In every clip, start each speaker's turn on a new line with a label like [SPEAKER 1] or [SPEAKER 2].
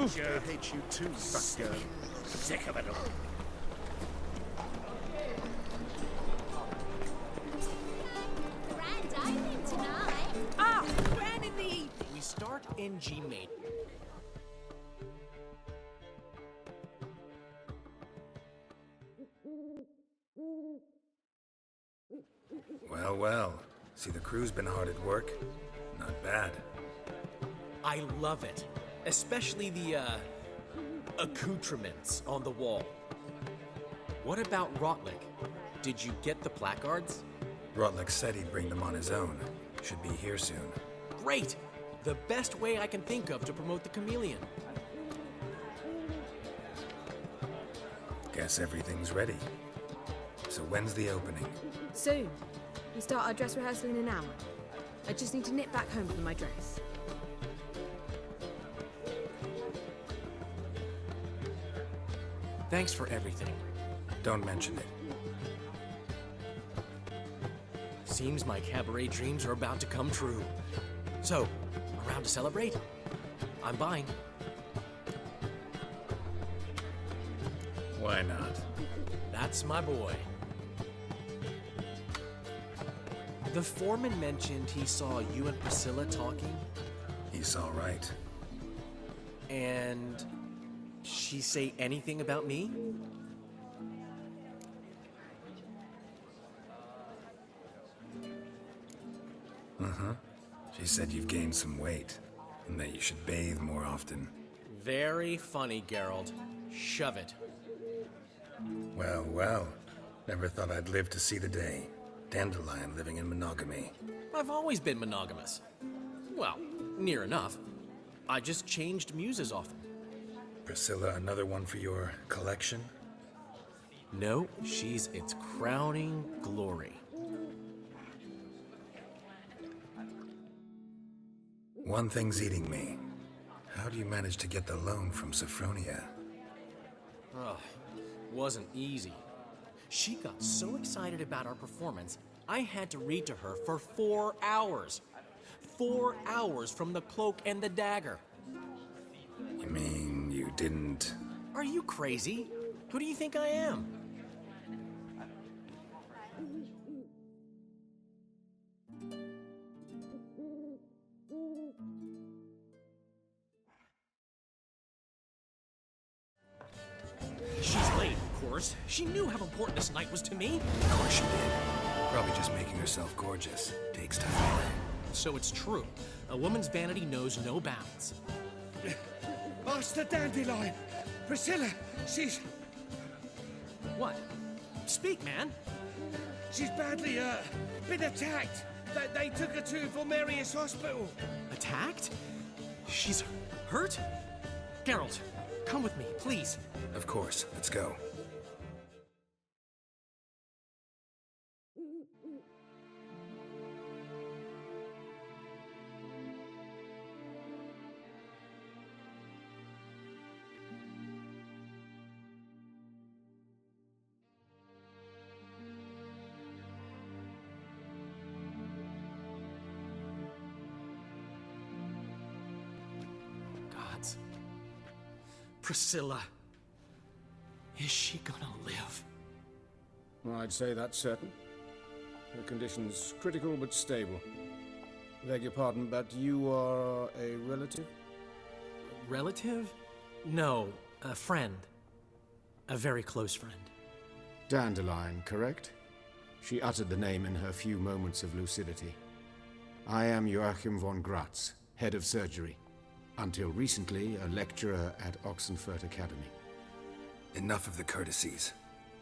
[SPEAKER 1] hate you.
[SPEAKER 2] I hate you too, fucker.
[SPEAKER 1] Sick of it all.
[SPEAKER 3] Grand opening tonight.
[SPEAKER 4] Ah, grand in the evening. We start in G major.
[SPEAKER 5] Well, well. See, the crew's been hard at work. Not bad.
[SPEAKER 4] I love it. Especially the, accoutrements on the wall. What about Rotlick? Did you get the placards?
[SPEAKER 5] Rotlick said he'd bring them on his own. Should be here soon.
[SPEAKER 4] Great! The best way I can think of to promote the chameleon.
[SPEAKER 5] Guess everything's ready. So when's the opening?
[SPEAKER 6] Soon. We start our dress rehearsal in an hour. I just need to nip back home for my dress.
[SPEAKER 4] Thanks for everything.
[SPEAKER 5] Don't mention it.
[SPEAKER 4] Seems my cabaret dreams are about to come true. So, around to celebrate? I'm buying.
[SPEAKER 5] Why not?
[SPEAKER 4] That's my boy. The foreman mentioned he saw you and Priscilla talking,
[SPEAKER 5] He's all right.
[SPEAKER 4] and she say anything about me?
[SPEAKER 5] She said you've gained some weight, and that you should bathe more often.
[SPEAKER 4] Very funny, Geralt. Shove it.
[SPEAKER 5] Well, well. Never thought I'd live to see the day. Dandelion living in monogamy.
[SPEAKER 4] I've always been monogamous. Well, near enough. I just changed muses often.
[SPEAKER 5] Priscilla, another one for your collection?
[SPEAKER 4] No, she's its crowning glory.
[SPEAKER 5] One thing's eating me. How do you manage to get the loan from Sophronia?
[SPEAKER 4] Ugh, wasn't easy. She got so excited about our performance, I had to read to her for 4 hours. 4 hours from the Cloak and the Dagger.
[SPEAKER 5] You mean you didn't...
[SPEAKER 4] Are you crazy? Who do you think I am? She's late, of course. She knew how important this night was to me.
[SPEAKER 5] Of course she did. Probably just making herself gorgeous. Takes time.
[SPEAKER 4] So it's true. A woman's vanity knows no bounds.
[SPEAKER 1] Master Dandelion! Priscilla, she's
[SPEAKER 4] What? Speak, man.
[SPEAKER 1] badly, been attacked. They took her to Vulmerius Hospital.
[SPEAKER 4] Attacked? She's hurt? Geralt, come with me, please.
[SPEAKER 5] Of course. Let's go.
[SPEAKER 4] Gods. Priscilla. Is she gonna live?
[SPEAKER 7] I'd say that's certain. Her condition's critical but stable. Beg your pardon, but you are a relative?
[SPEAKER 4] Relative? No, a friend. A very close friend.
[SPEAKER 7] Dandelion, correct? She uttered the name in her few moments of lucidity. I am Joachim von Gratz, head of surgery. Until recently, a lecturer at Oxenfurt Academy.
[SPEAKER 5] Enough of the courtesies.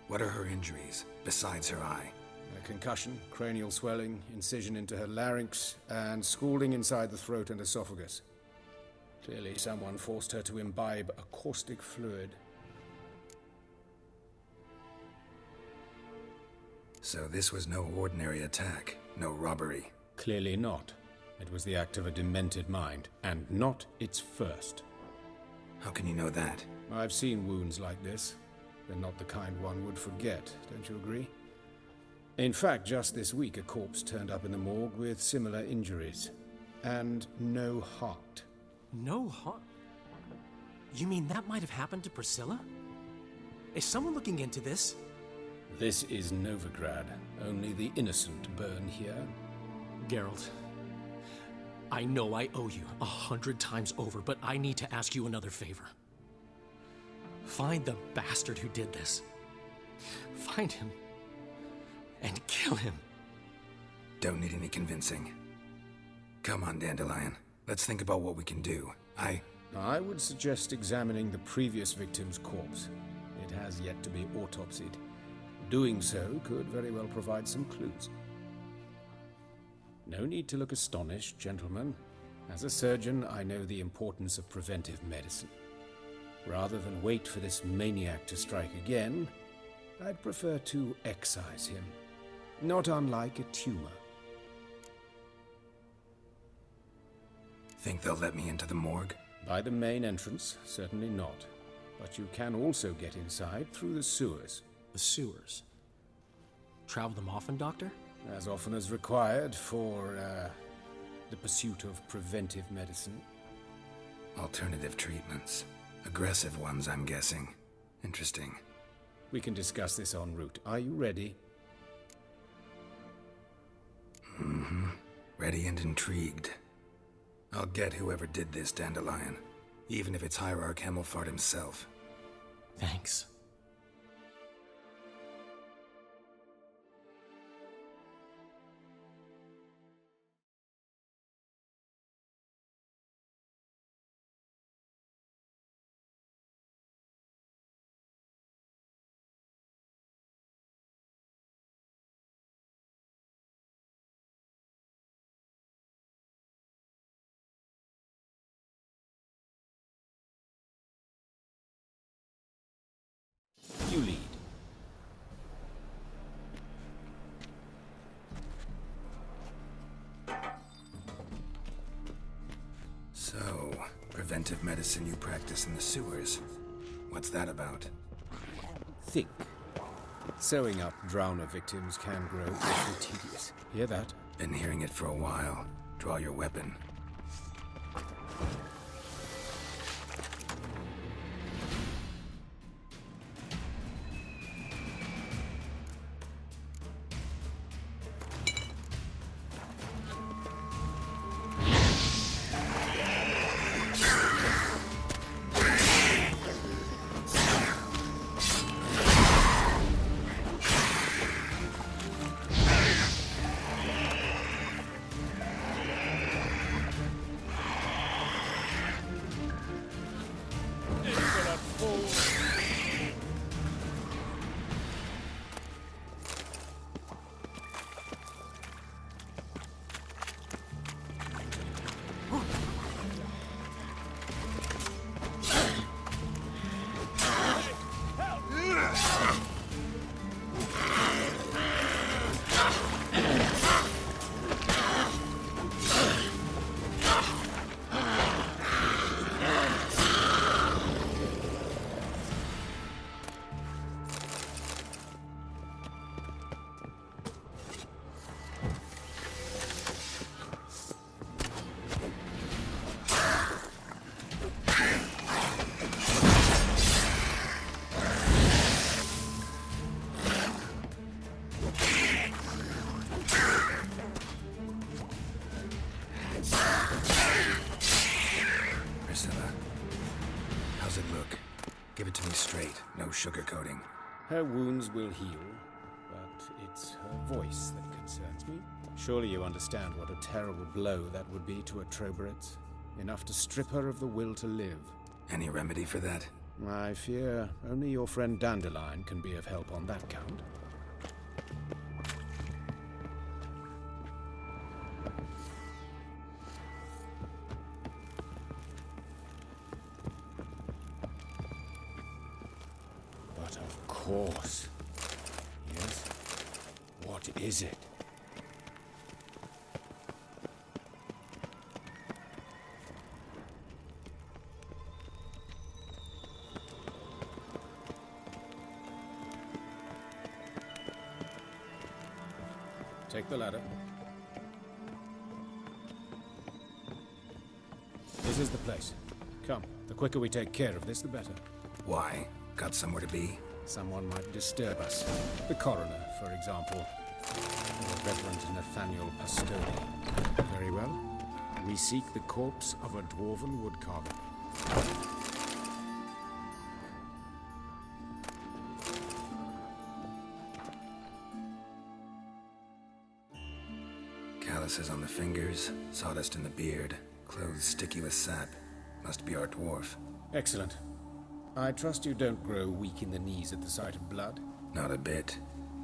[SPEAKER 5] What are her injuries, besides her eye?
[SPEAKER 7] A concussion, cranial swelling, incision into her larynx, and scalding inside the throat and esophagus. Clearly someone forced her to imbibe a caustic fluid.
[SPEAKER 5] So this was no ordinary attack, no robbery.
[SPEAKER 7] Clearly not. It was the act of a demented mind, and not its first.
[SPEAKER 5] How can you know that?
[SPEAKER 7] I've seen wounds like this. They're not the kind one would forget, don't you agree? In fact, just this week a corpse turned up in the morgue with similar injuries. And no heart.
[SPEAKER 4] No heart? You mean that might have happened to Priscilla? Is someone looking into this?
[SPEAKER 2] This is Novigrad. Only the innocent burn here.
[SPEAKER 4] Geralt, I know I owe you 100 times over, but I need to ask you another favor. Find the bastard who did this. Find him and kill him.
[SPEAKER 5] Don't need any convincing. Come on, Dandelion. Let's think about what we can do.
[SPEAKER 2] I would suggest examining the previous victim's corpse. It has yet to be autopsied. Doing so could very well provide some clues. No need to look astonished, gentlemen. As a surgeon, I know the importance of preventive medicine. Rather than wait for this maniac to strike again, I'd prefer to excise him. Not unlike a tumor.
[SPEAKER 5] Think they'll let me into the morgue?
[SPEAKER 2] By the main entrance, certainly not. But you can also get inside through the sewers.
[SPEAKER 4] The sewers? Travel them often, Doctor?
[SPEAKER 2] As often as required for, the pursuit of preventive medicine.
[SPEAKER 5] Alternative treatments. Aggressive ones, I'm guessing. Interesting.
[SPEAKER 2] We can discuss this en route. Are you ready?
[SPEAKER 5] Mm-hmm. Ready and intrigued. I'll get whoever did this, Dandelion. Even if it's Hierarch Hemmelfart himself.
[SPEAKER 4] Thanks.
[SPEAKER 2] You lead.
[SPEAKER 5] So, preventive medicine you practice in the sewers. What's that about?
[SPEAKER 2] Think. Sewing up drowner victims can grow awfully tedious. Hear that?
[SPEAKER 5] Been hearing it for a while. Draw your weapon. Sugarcoating.
[SPEAKER 2] Her wounds will heal, but it's her voice that concerns me. Surely you understand what a terrible blow that would be to a Troberet. Enough to strip her of the will to live.
[SPEAKER 5] Any remedy for that?
[SPEAKER 2] I fear only your friend Dandelion can be of help on that count. Of course. Yes? What is it? Take the ladder. This is the place. Come, the quicker we take care of this, the better.
[SPEAKER 5] Why? Got somewhere to be?
[SPEAKER 2] Someone might disturb us. The coroner, for example. Or Reverend Nathaniel Pastoni. Very well. We seek the corpse of a dwarven woodcarver.
[SPEAKER 5] Calluses on the fingers, sawdust in the beard, clothes sticky with sap. Must be our dwarf.
[SPEAKER 2] Excellent. I trust you don't grow weak in the knees at the sight of blood.
[SPEAKER 5] Not a bit.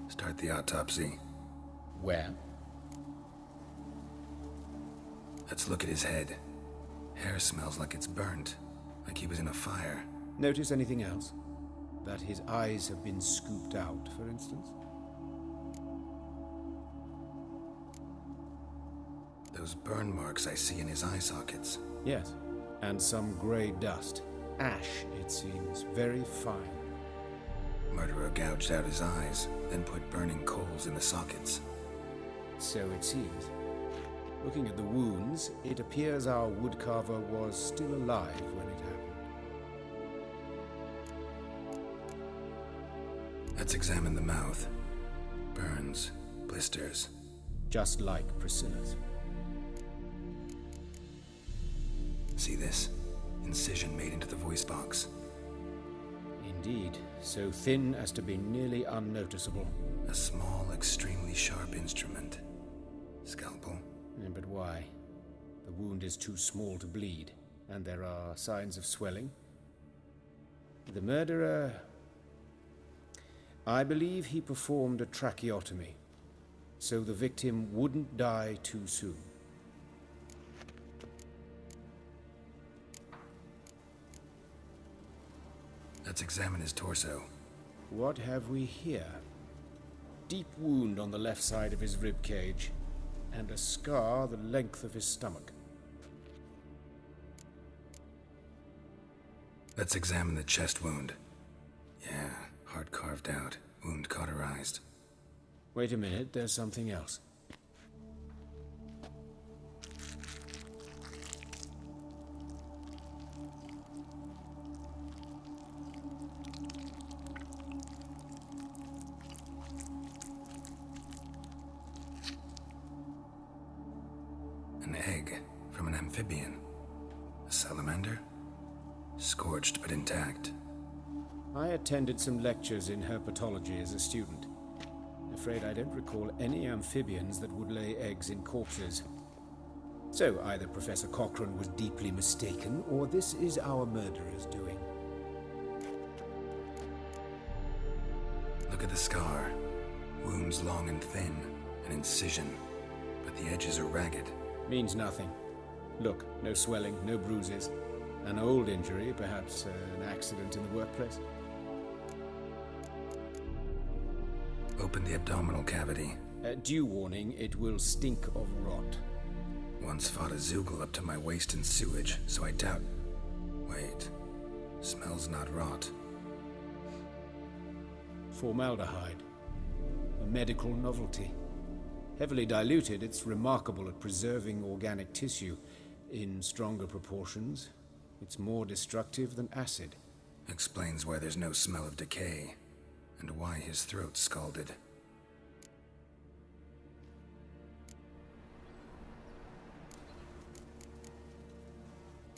[SPEAKER 5] Start the autopsy.
[SPEAKER 2] Where?
[SPEAKER 5] Let's look at his head. Hair smells like it's burnt, like he was in a fire.
[SPEAKER 2] Notice anything else? That his eyes have been scooped out, for instance?
[SPEAKER 5] Those burn marks I see in his eye sockets.
[SPEAKER 2] Yes. And some grey dust. Ash, it seems. Very fine.
[SPEAKER 5] Murderer gouged out his eyes, then put burning coals in the sockets.
[SPEAKER 2] So it seems. Looking at the wounds, it appears our woodcarver was still alive when it happened.
[SPEAKER 5] Let's examine the mouth. Burns, blisters.
[SPEAKER 2] Just like Priscilla's.
[SPEAKER 5] See this? Incision made into the voice box.
[SPEAKER 2] Indeed, so thin as to be nearly unnoticeable.
[SPEAKER 5] A small, extremely sharp instrument. Scalpel.
[SPEAKER 2] But why? The wound is too small to bleed, and there are signs of swelling. The murderer... I believe he performed a tracheotomy, so the victim wouldn't die too soon.
[SPEAKER 5] Let's examine his torso.
[SPEAKER 2] What have we here? Deep wound on the left side of his rib cage, and a scar the length of his stomach.
[SPEAKER 5] Let's examine the chest wound. Yeah, heart carved out, wound cauterized.
[SPEAKER 2] Wait a minute, there's something else.
[SPEAKER 5] An egg from an amphibian. A salamander? Scorched but intact.
[SPEAKER 2] I attended some lectures in herpetology as a student. Afraid I don't recall any amphibians that would lay eggs in corpses. So either Professor Cochrane was deeply mistaken, or this is our murderer's doing.
[SPEAKER 5] Look at the scar. Wounds long and thin, an incision, but the edges are ragged.
[SPEAKER 2] Means nothing. Look, no swelling, no bruises. An old injury, perhaps an accident in the workplace.
[SPEAKER 5] Open the abdominal cavity.
[SPEAKER 2] Due warning, it will stink of rot.
[SPEAKER 5] Once fought a Zoogle up to my waist in sewage, so I doubt... Wait. Smells not rot.
[SPEAKER 2] Formaldehyde. A medical novelty. Heavily diluted, it's remarkable at preserving organic tissue. In stronger proportions, it's more destructive than acid.
[SPEAKER 5] Explains why there's no smell of decay, and why his throat's scalded.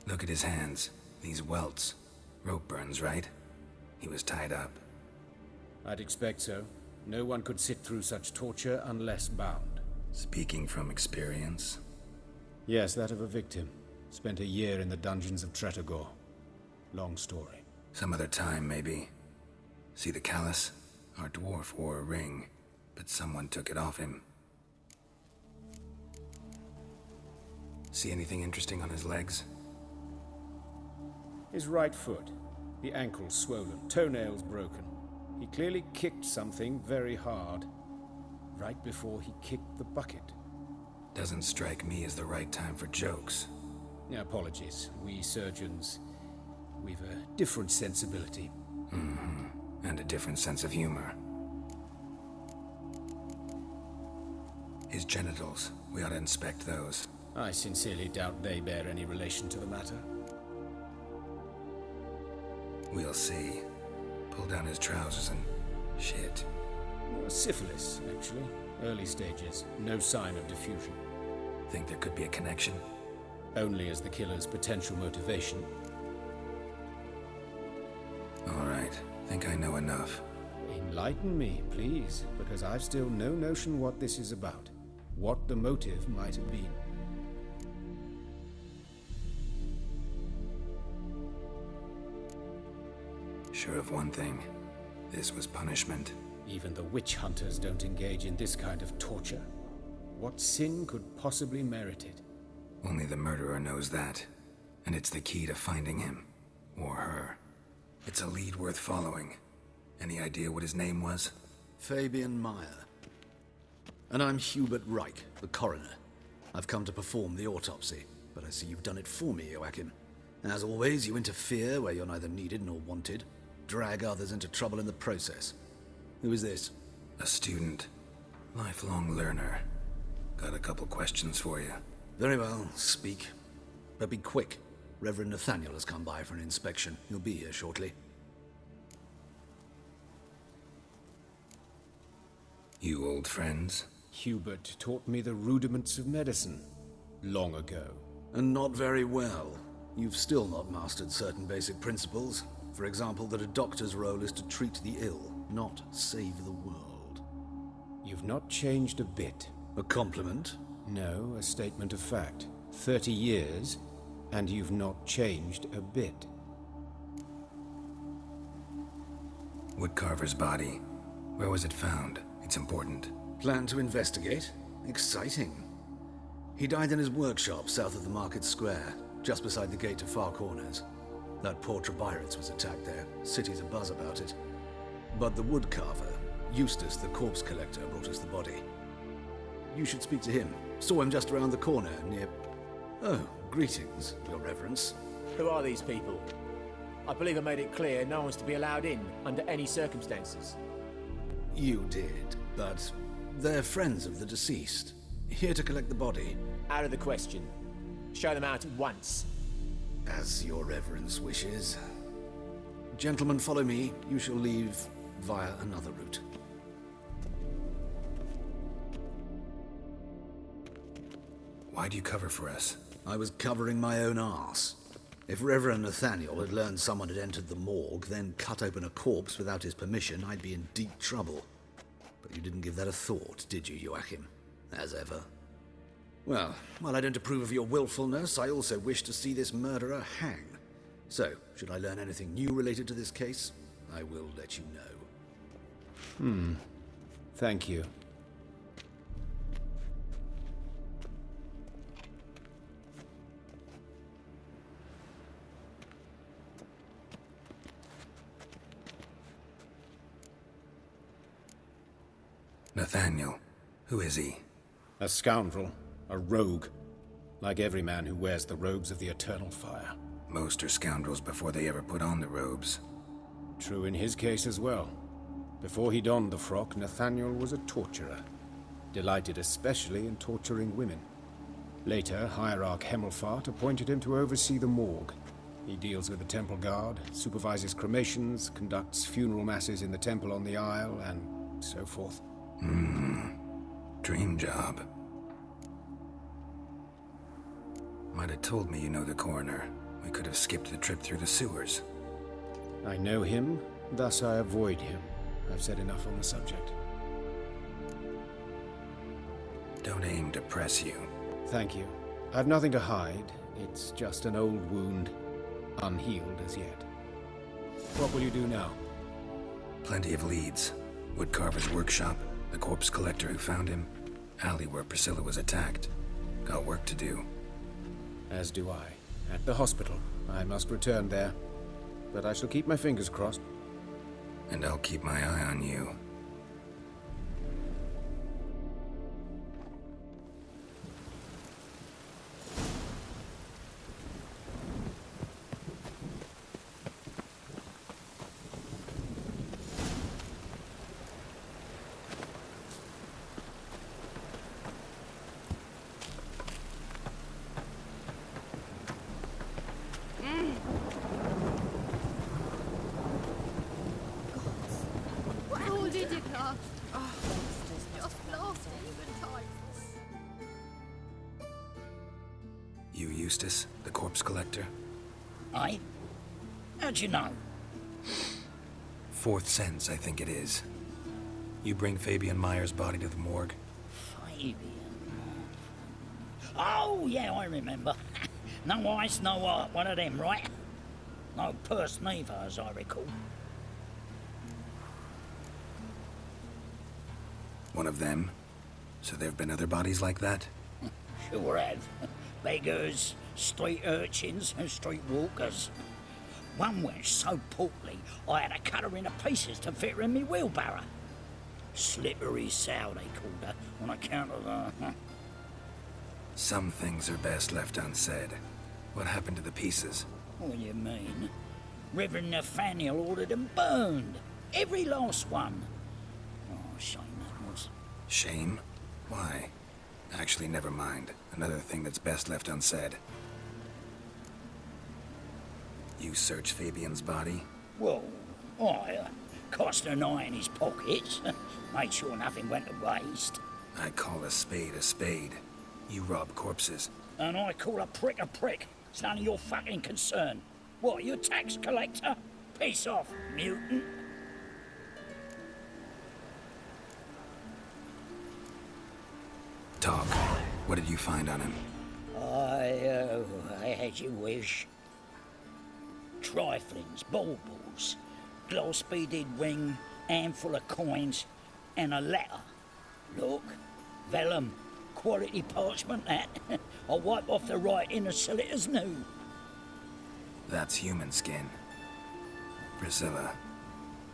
[SPEAKER 5] Look at his hands. These welts. Rope burns, right? He was tied up.
[SPEAKER 2] I'd expect so. No one could sit through such torture unless bound.
[SPEAKER 5] Speaking from experience.
[SPEAKER 2] Yes, that of a victim. Spent a year in the dungeons of Tretogor. Long story.
[SPEAKER 5] Some other time, maybe. See the callus? Our dwarf wore a ring, but someone took it off him. See anything interesting on his legs?
[SPEAKER 2] His right foot. The ankle swollen, toenails broken. He clearly kicked something very hard. Right before he kicked the bucket.
[SPEAKER 5] Doesn't strike me as the right time for jokes.
[SPEAKER 2] Apologies. We surgeons, we've a different sensibility.
[SPEAKER 5] Mm-hmm. And a different sense of humor. His genitals. We ought to inspect those.
[SPEAKER 2] I sincerely doubt they bear any relation to the matter.
[SPEAKER 5] We'll see. Pull down his trousers and... shit.
[SPEAKER 2] Syphilis, actually. Early stages. No sign of diffusion.
[SPEAKER 5] Think there could be a connection?
[SPEAKER 2] Only as the killer's potential motivation.
[SPEAKER 5] All right. Think I know enough.
[SPEAKER 2] Enlighten me, please, because I've still no notion what this is about. What the motive might have been.
[SPEAKER 5] Sure of one thing. This was punishment.
[SPEAKER 2] Even the witch hunters don't engage in this kind of torture. What sin could possibly merit it?
[SPEAKER 5] Only the murderer knows that. And it's the key to finding him. Or her. It's a lead worth following. Any idea what his name was?
[SPEAKER 3] Fabian Meyer. And I'm Hubert Reich, the coroner. I've come to perform the autopsy, but I see you've done it for me, Joachim. As always, you interfere where you're neither needed nor wanted. Drag others into trouble in the process. Who is this?
[SPEAKER 5] A student. Lifelong learner. Got a couple questions for you.
[SPEAKER 3] Very well, speak. But be quick. Reverend Nathaniel has come by for an inspection. He'll be here shortly.
[SPEAKER 5] You old friends?
[SPEAKER 2] Hubert taught me the rudiments of medicine. Long ago.
[SPEAKER 3] And not very well. You've still not mastered certain basic principles. For example, that a doctor's role is to treat the ill, not save the world.
[SPEAKER 2] You've not changed a bit.
[SPEAKER 3] A compliment?
[SPEAKER 2] No, a statement of fact. 30 years, and you've not changed a bit.
[SPEAKER 5] Woodcarver's body. Where was it found? It's important.
[SPEAKER 3] Plan to investigate? Exciting. He died in his workshop south of the market square, just beside the gate to Far Corners. That poor Trebirates was attacked there. City's abuzz about it. But the woodcarver, Eustace the corpse collector, brought us the body. You should speak to him. Saw him just around the corner near... Oh, greetings, Your Reverence.
[SPEAKER 8] Who are these people? I believe I made it clear no one's to be allowed in under any circumstances.
[SPEAKER 3] You did, but they're friends of the deceased. Here to collect the body.
[SPEAKER 8] Out of the question. Show them out at once.
[SPEAKER 3] As Your Reverence wishes. Gentlemen, follow me. You shall leave via another route.
[SPEAKER 5] Why'd you cover for us?
[SPEAKER 3] I was covering my own arse. If Reverend Nathaniel had learned someone had entered the morgue, then cut open a corpse without his permission, I'd be in deep trouble. But you didn't give that a thought, did you, Joachim? As ever. Well, while I don't approve of your willfulness, I also wish to see this murderer hang. So, should I learn anything new related to this case, I will let you know.
[SPEAKER 2] Thank you.
[SPEAKER 5] Nathaniel. Who is he?
[SPEAKER 2] A scoundrel. A rogue. Like every man who wears the robes of the Eternal Fire.
[SPEAKER 5] Most are scoundrels before they ever put on the robes.
[SPEAKER 2] True in his case as well. Before he donned the frock, Nathaniel was a torturer. Delighted especially in torturing women. Later, Hierarch Hemmelfart appointed him to oversee the morgue. He deals with the temple guard, supervises cremations, conducts funeral masses in the temple on the Isle, and so forth.
[SPEAKER 5] Dream job. Might have told me you know the coroner. We could have skipped the trip through the sewers.
[SPEAKER 2] I know him, thus I avoid him. I've said enough on the subject.
[SPEAKER 5] Don't aim to press you.
[SPEAKER 2] Thank you. I've nothing to hide. It's just an old wound, unhealed as yet. What will you do now?
[SPEAKER 5] Plenty of leads. Woodcarver's workshop, the corpse collector who found him, alley where Priscilla was attacked. Got work to do.
[SPEAKER 2] As do I. At the hospital. I must return there. But I shall keep my fingers crossed.
[SPEAKER 5] And I'll keep my eye on you.
[SPEAKER 6] love. Just lost even time.
[SPEAKER 5] You Eustace, the corpse collector?
[SPEAKER 9] Aye? How'd you know?
[SPEAKER 5] Fourth sense, I think it is. You bring Fabian Meyer's body to the morgue?
[SPEAKER 9] Fabian. Oh, yeah, I remember. No eyes, no heart, one of them, right? No purse neither, as I recall.
[SPEAKER 5] One of them? So there have been other bodies like that?
[SPEAKER 9] Sure have. Beggars, street urchins, and street walkers. One went so portly, I had to cut her into pieces to fit her in me wheelbarrow. Slippery sow, they called her, on account of her.
[SPEAKER 5] Some things are best left unsaid. What happened to the pieces?
[SPEAKER 9] What do you mean? Reverend Nathaniel ordered them burned. Every last one. Oh, shame that was.
[SPEAKER 5] Shame? Why? Actually, never mind. Another thing that's best left unsaid. You searched Fabian's body?
[SPEAKER 9] Well, I cast an eye in his pockets. Made sure nothing went to waste.
[SPEAKER 5] I call a spade a spade. You rob corpses.
[SPEAKER 9] And I call a prick a prick. It's none of your fucking concern. What, you a tax collector? Piss off, mutant.
[SPEAKER 5] Talk. What did you find on him?
[SPEAKER 9] I had you wish. Triflings, baubles, glass-beaded ring, handful of coins, and a letter. Look, vellum, quality parchment that. I'll wipe off the writing and sell it as new.
[SPEAKER 5] That's human skin. Priscilla.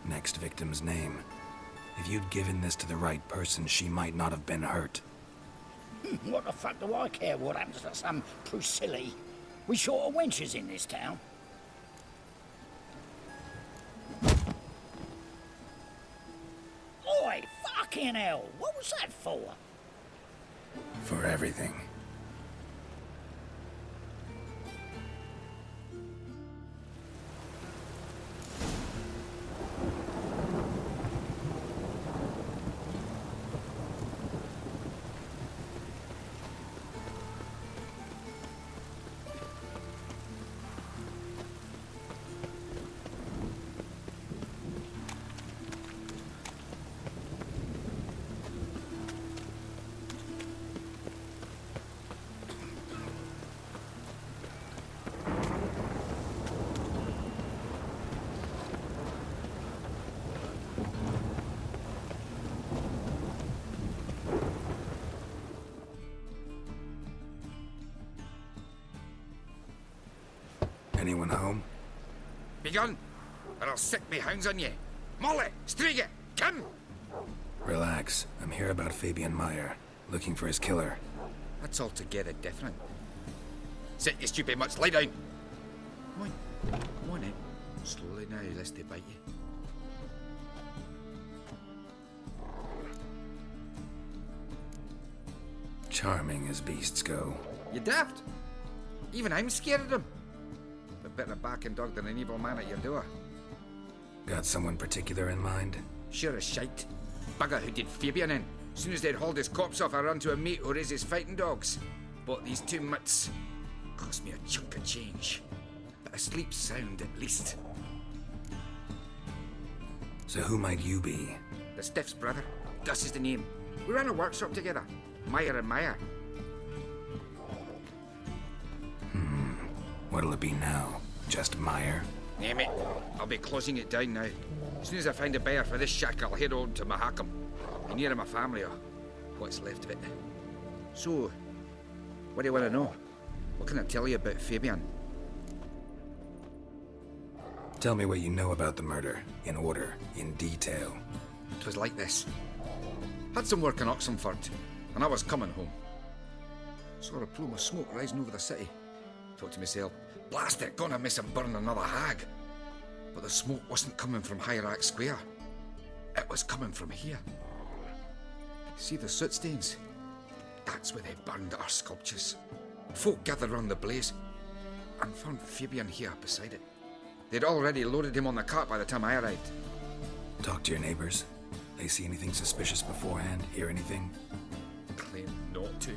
[SPEAKER 5] Next victim's name. If you'd given this to the right person, she might not have been hurt.
[SPEAKER 9] What the fuck do I care what happens to some Priscilla? We short of wenches in this town. Oi, fucking hell! What was that for?
[SPEAKER 5] For everything. Anyone home?
[SPEAKER 1] Begun, or I'll sick me hounds on you. Molly, Striga, come!
[SPEAKER 5] Relax. I'm here about Fabian Meyer, looking for his killer.
[SPEAKER 1] That's altogether different. Sit, you stupid mutts, lie down. Come on in. Slowly now, lest they bite you.
[SPEAKER 5] Charming as beasts go.
[SPEAKER 1] You daft? Even I'm scared of them. A better barking dog than an evil man at your door.
[SPEAKER 5] Got someone particular in mind?
[SPEAKER 1] Sure as shite. Bugger who did Fabian in. As soon as they'd hauled his corpse off, I run to a mate who raises fighting dogs. Bought these 2 mutts. Cost me a chunk of change. But I sleep sound at least.
[SPEAKER 5] So who might you be?
[SPEAKER 1] The Stiff's brother. Gus is the name. We ran a workshop together. Meyer and Meyer.
[SPEAKER 5] What'll it be now? Just Meyer?
[SPEAKER 1] Name it. I'll be closing it down now. As soon as I find a buyer for this shack, I'll head on to Mahakam. Be near my family, or what's left of it. So, what do you want to know? What can I tell you about Fabian?
[SPEAKER 5] Tell me what you know about the murder, in order, in detail.
[SPEAKER 1] It was like this. Had some work in Oxenford, and I was coming home. Saw a plume of smoke rising over the city. Thought to myself, blast it, gonna miss him burn another hag. But the smoke wasn't coming from Hierarch Square. It was coming from here. See the soot stains? That's where they burned our sculptures. Folk gathered round the blaze and found Fabian here beside it. They'd already loaded him on the cart by the time I arrived.
[SPEAKER 5] Talk to your neighbors. They They see anything suspicious beforehand? Hear anything?
[SPEAKER 1] Claim not to.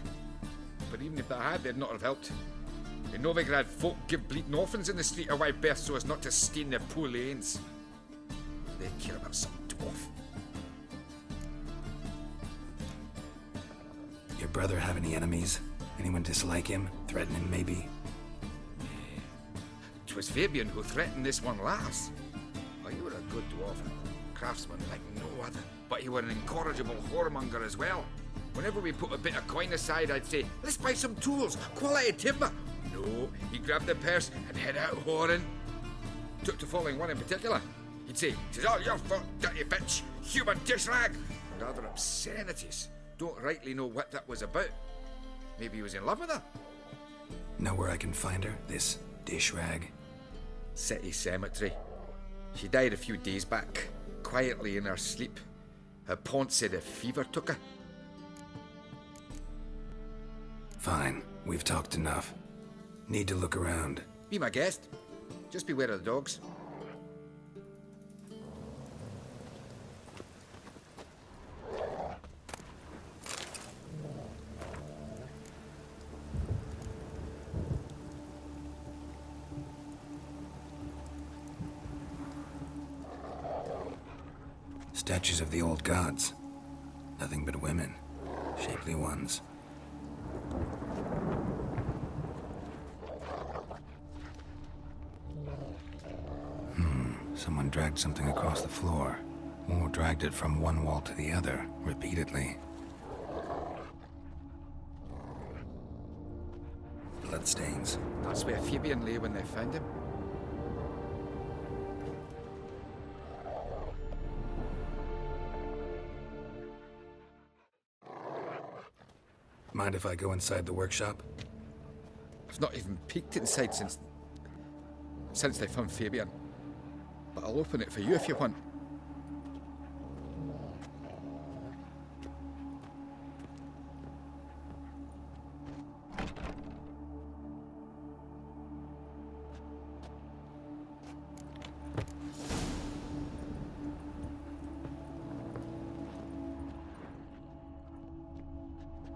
[SPEAKER 1] But even if they had, they'd not have helped. In Novigrad, folk give bleating orphans in the street a wide berth so as not to stain their poor lanes. They care about some dwarf.
[SPEAKER 5] Your brother have any enemies? Anyone dislike him? Threaten him, maybe?
[SPEAKER 1] 'Twas Fabian who threatened this one last. Oh, you were a good dwarf, craftsman like no other. But you were an incorrigible whoremonger as well. Whenever we put a bit of coin aside, I'd say, let's buy some tools, quality timber. No, he'd grab the purse and head out whoring. Took to following one in particular. He'd say, "'Tis all your fault, dirty bitch, human dish rag," and other obscenities. Don't rightly know what that was about. Maybe he was in love with her.
[SPEAKER 5] Know where I can find her? This dish rag?
[SPEAKER 1] City cemetery. She died a few days back, quietly in her sleep. Her pont said a fever took her.
[SPEAKER 5] Fine, we've talked enough. Need to look around.
[SPEAKER 1] Be my guest. Just beware of the dogs.
[SPEAKER 5] Statues of the old gods. Nothing but women. Shapely ones. Someone dragged something across the floor. Or dragged it from one wall to the other, repeatedly. Bloodstains.
[SPEAKER 1] That's where Fabian lay when they found him.
[SPEAKER 5] Mind if I go inside the workshop?
[SPEAKER 1] I've not even peeked inside since they found Fabian. But I'll open it for you if you want.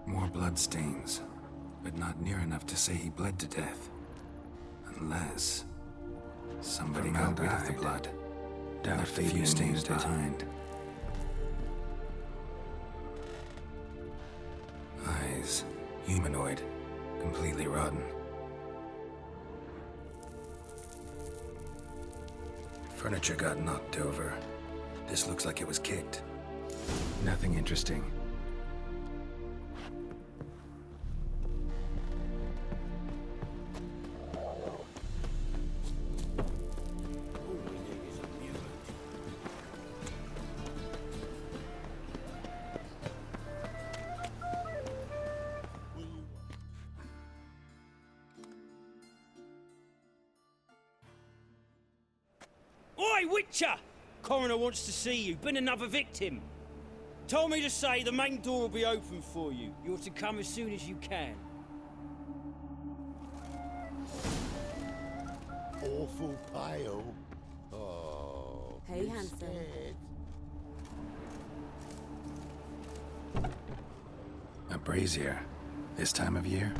[SPEAKER 5] More bloodstains, but not near enough to say he bled to death. Unless somebody got rid of the blood, left a few stains behind. Eyes, humanoid, completely rotten. Furniture got knocked over. This looks like it was kicked. Nothing interesting.
[SPEAKER 10] Oi, Witcher! Coroner wants to see you. Been another victim. Told me to say the main door will be open for you. You're to come as soon as you can.
[SPEAKER 11] Awful pale. Oh.
[SPEAKER 6] Hey, handsome.
[SPEAKER 5] A brazier. This time of year?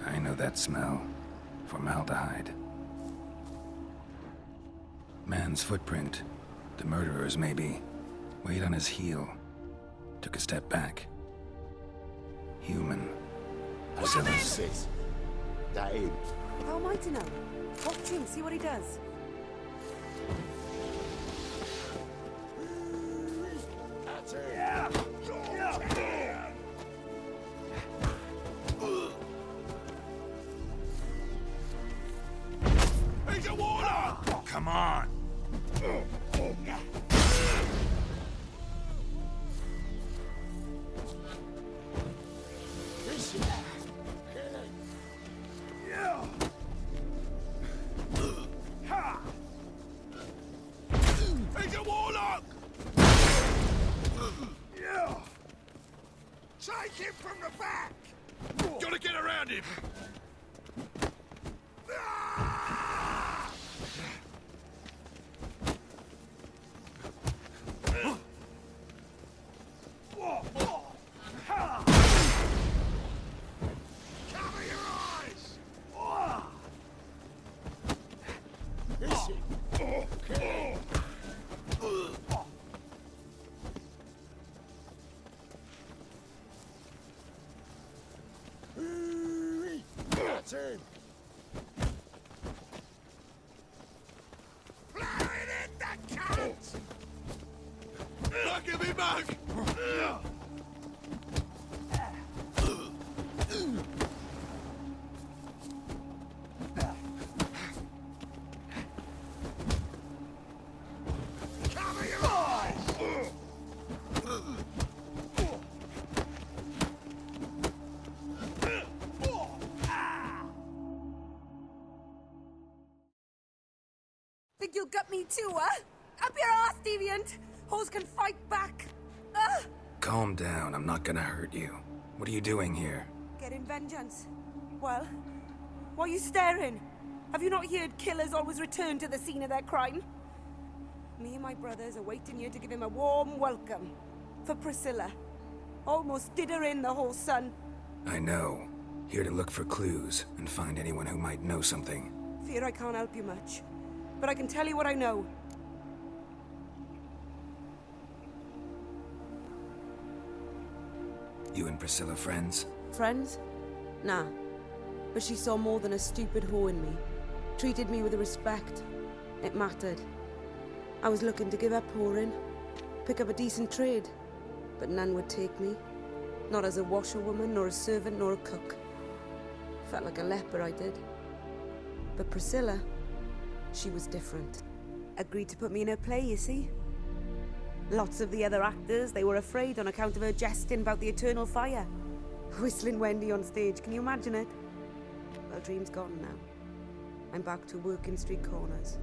[SPEAKER 5] I know that smell. Formaldehyde. Man's footprint. The murderer's, maybe. Weighed on his heel. Took a step back. Human.
[SPEAKER 11] Sis. That him.
[SPEAKER 6] How am I to know? Watch him, see what he does.
[SPEAKER 11] That's it. He's a warlock!
[SPEAKER 5] Come on!
[SPEAKER 11] He's a warlock! Take him from the back! Gotta get around him! turn. Flying in the cat! Look at me, mug!
[SPEAKER 12] Think you'll gut me too, huh? Up your ass, deviant! Hoes can fight back!
[SPEAKER 5] Calm down, I'm not gonna hurt you. What are you doing here?
[SPEAKER 12] Getting vengeance. Well, why are you staring? Have you not heard killers always return to the scene of their crime? Me and my brothers are waiting here to give him a warm welcome. For Priscilla. Almost did her in, the whole son.
[SPEAKER 5] I know. Here to look for clues and find anyone who might know something.
[SPEAKER 12] Fear I can't help you much. But I can tell you what I know.
[SPEAKER 5] You and Priscilla friends?
[SPEAKER 12] Friends? Nah. But she saw more than a stupid whore in me. Treated me with respect. It mattered. I was looking to give up whoring. Pick up a decent trade. But none would take me. Not as a washerwoman, nor a servant, nor a cook. Felt like a leper, I did. But Priscilla, she was different. Agreed to put me in her play, you see? Lots of the other actors, they were afraid on account of her jesting about the eternal fire. Whistling Wendy on stage, can you imagine it? Well, dream's gone now. I'm back to working street corners.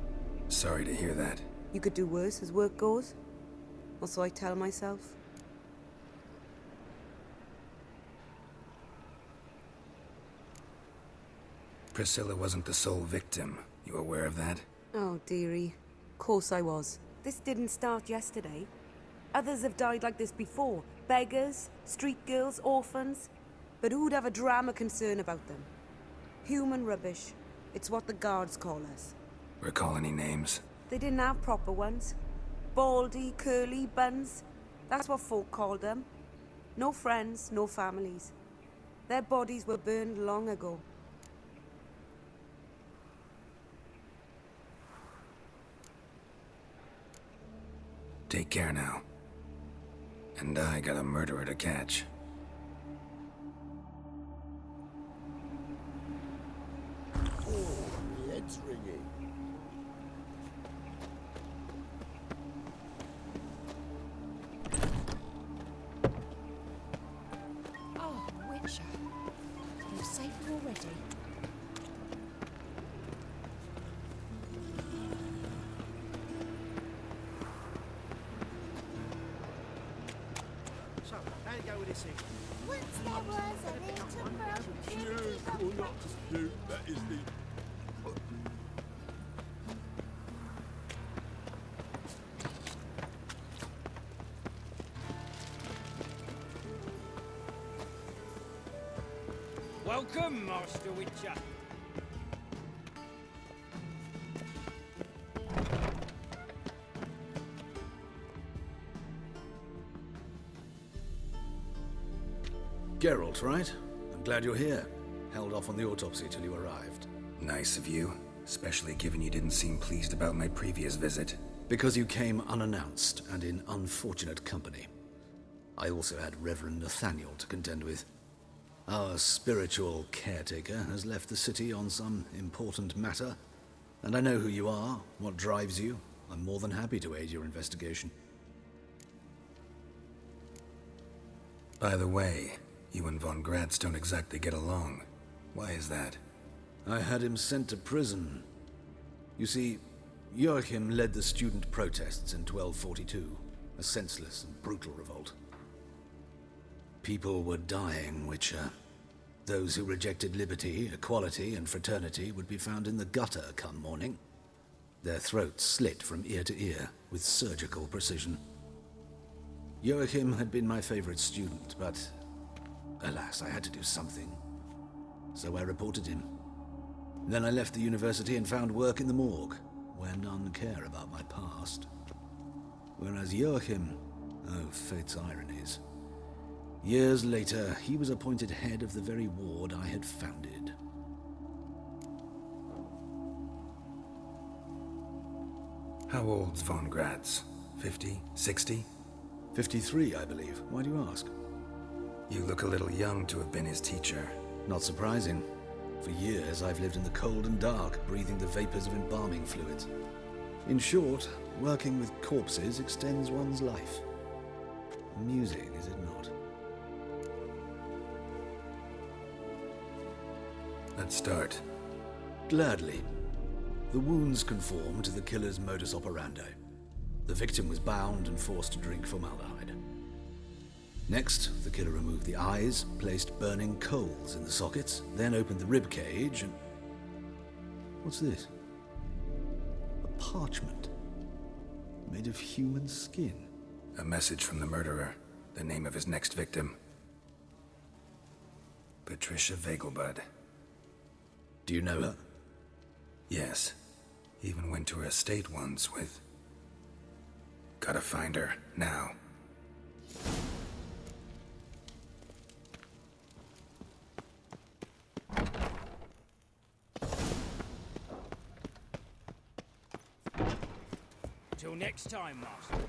[SPEAKER 5] Sorry to hear that.
[SPEAKER 12] You could do worse as work goes. Or so I tell myself.
[SPEAKER 5] Priscilla wasn't the sole victim. You aware of that?
[SPEAKER 12] Oh, dearie. Course I was. This didn't start yesterday. Others have died like this before. Beggars, street girls, orphans. But who'd have a drama concern about them? Human rubbish. It's what the guards call us.
[SPEAKER 5] Recall any names?
[SPEAKER 12] They didn't have proper ones. Baldy, curly, buns. That's what folk called them. No friends, no families. Their bodies were burned long ago.
[SPEAKER 5] Take care now. And I got a murderer to catch.
[SPEAKER 11] Oh, my head's ringing.
[SPEAKER 6] Oh, Witcher. You're safe already.
[SPEAKER 11] So, how you go with this thing?
[SPEAKER 13] Once there was a little brown
[SPEAKER 11] Or not you, that is the...
[SPEAKER 10] Welcome, Master Witcher.
[SPEAKER 3] Geralt, right? I'm glad you're here. Held off on the autopsy till you arrived.
[SPEAKER 5] Nice of you, especially given you didn't seem pleased about my previous visit.
[SPEAKER 3] Because you came unannounced and in unfortunate company. I also had Reverend Nathaniel to contend with. Our spiritual caretaker has left the city on some important matter, and I know who you are, what drives you. I'm more than happy to aid your investigation.
[SPEAKER 5] By the way, you and von Gratz don't exactly get along. Why is that?
[SPEAKER 3] I had him sent to prison. You see, Joachim led the student protests in 1242, a senseless and brutal revolt. People were dying, Witcher. Those who rejected liberty, equality, and fraternity would be found in the gutter come morning. Their throats slit from ear to ear with surgical precision. Joachim had been my favorite student, but alas, I had to do something. So I reported him. Then I left the university and found work in the morgue, where none care about my past. Whereas Joachim, oh, fate's ironies. Years later, he was appointed head of the very ward I had founded.
[SPEAKER 5] How old's von Gratz? 50? 60?
[SPEAKER 3] 53, I believe. Why do you ask?
[SPEAKER 5] You look a little young to have been his teacher.
[SPEAKER 3] Not surprising. For years, I've lived in the cold and dark, breathing the vapors of embalming fluids. In short, working with corpses extends one's life. Amusing, is it not?
[SPEAKER 5] Let's start.
[SPEAKER 3] Gladly. The wounds conform to the killer's modus operandi. The victim was bound and forced to drink formaldehyde. Next, the killer removed the eyes, placed burning coals in the sockets, then opened the rib cage and... What's this? A parchment. Made of human skin.
[SPEAKER 5] A message from the murderer. The name of his next victim. Patricia Vegelbud.
[SPEAKER 3] Do you know her?
[SPEAKER 5] Yes. Even went to her estate once with... Gotta find her, now.
[SPEAKER 10] Till next time, Master.